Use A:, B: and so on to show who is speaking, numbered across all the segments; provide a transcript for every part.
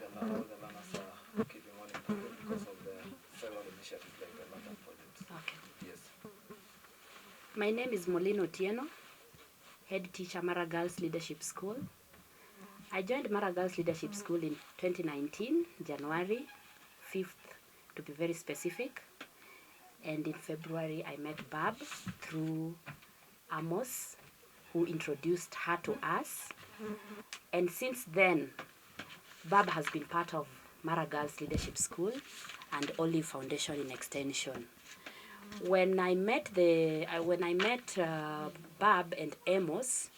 A: and all the learners are keeping on improving because of the several initiatives like the Lantern projects.
B: Okay.
A: Yes.
B: My name is Mouline, head teacher, Mara Girls Leadership School. I joined Mara Girls Leadership School in 2019, January 5th to be very specific. And in February, I met Barb through Amos, who introduced her to us. And since then, Barb has been part of Mara Girls Leadership School and Olive Foundation in Extension. When I met Barb and Amos,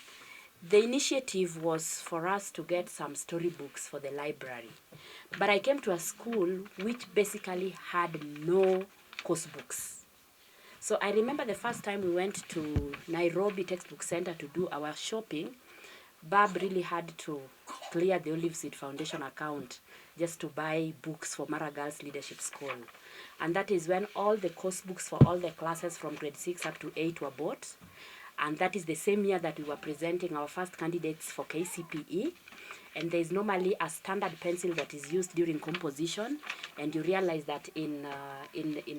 B: the initiative was for us to get some storybooks for the library. But I came to a school which basically had no course books. So I remember the first time we went to Nairobi Textbook Center to do our shopping, Barb really had to clear the Oliveseed Foundation account just to buy books for Mara Girls Leadership School. And that is when all the course books for all the classes from grade 6 up to 8 were bought. And that is the same year that we were presenting our first candidates for KCPE. And there is normally a standard pencil that is used during composition. And you realize that in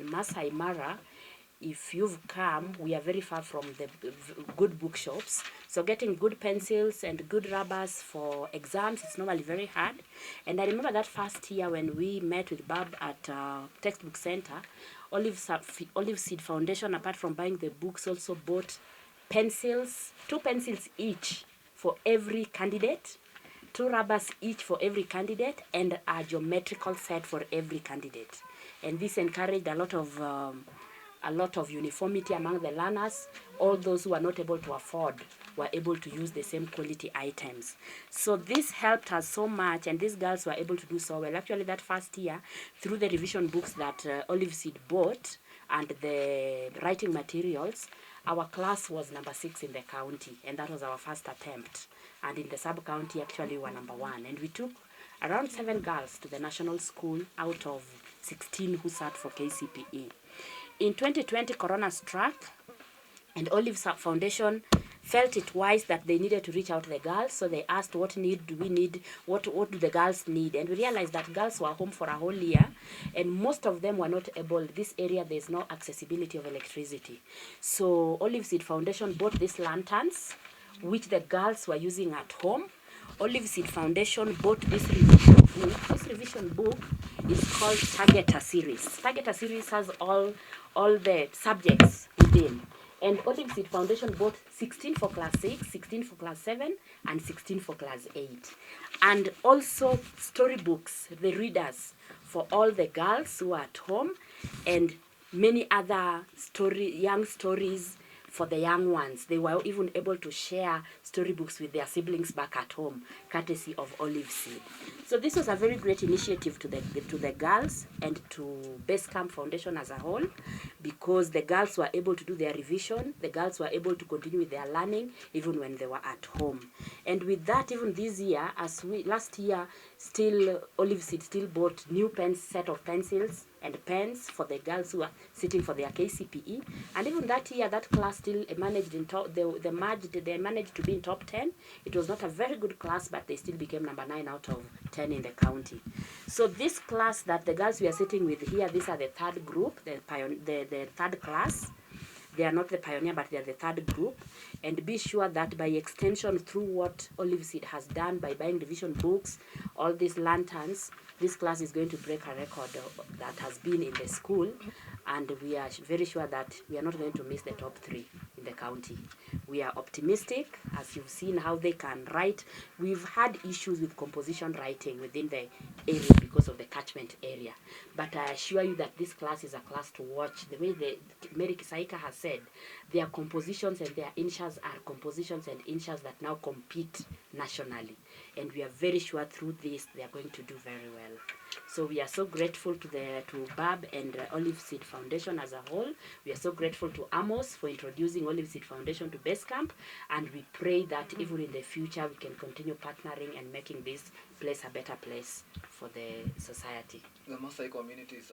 B: Masai Mara, if you've come, we are very far from the good bookshops. So getting good pencils and good rubbers for exams is normally very hard. And I remember that first year when we met with Barb at Textbook Center, Oliveseed Foundation, apart from buying the books, also bought pencils, 2 pencils each for every candidate, 2 rubbers each for every candidate, and a geometrical set for every candidate. And this encouraged a lot of uniformity among the learners. All those who are not able to afford were able to use the same quality items. So this helped us so much, and these girls were able to do so well. Actually, that first year, through the revision books that Oliveseed bought and the writing materials, our class was number 6 in the county, and that was our first attempt. And in the sub-county, actually, we were number 1. And we took around 7 girls to the national school out of 16 who sat for KCPE. In 2020, Corona struck, and Olive Foundation felt it wise that they needed to reach out to the girls. So they asked, what need do we need? What do the girls need? And we realized that girls were home for a whole year, and most of them were not able. This area, there's no accessibility of electricity. So Oliveseed Foundation bought these lanterns, which the girls were using at home. Oliveseed Foundation bought this revision book. This revision book is called Targeter Series. Targeter Series has all the subjects within. And Oliveseed Foundation bought 16 for class 6, 16 for class 7, and 16 for class 8. And also storybooks, the readers, for all the girls who are at home, and many other young stories for the young ones. They were even able to share storybooks with their siblings back at home, courtesy of Oliveseed. So this was a very great initiative to the girls and to Basecamp Foundation as a whole, because the girls were able to do their revision, the girls were able to continue with their learning even when they were at home. And with that, even this year, last year, still Oliveseed still bought new set of pencils and pens for the girls who are sitting for their KCPE. And even that year, that class still managed they managed to be in top 10. It was not a very good class, but they still became number 9 out of 10 in the county. So this class that the girls we are sitting with here, these are the third group, the third class. They are not the pioneer, but they are the third group. And be sure that by extension, through what Oliveseed has done by buying revision books, all these lanterns, this class is going to break a record that has been in the school. And we are very sure that we are not going to miss the top 3 in the county. We are optimistic, as you've seen how they can write. We've had issues with composition writing within the area because of the catchment area. But I assure you that this class is a class to watch. The way Mary Kisaika has said, their compositions and their initials are compositions and initials that now compete nationally. And we are very sure through this they are going to do very well. So we are so grateful to Barb and Oliveseed Foundation as a whole. We are so grateful to Amos for introducing Oliveseed Foundation to Basecamp, and we pray that even in the future we can continue partnering and making this place a better place for the society.
A: The Maasai community is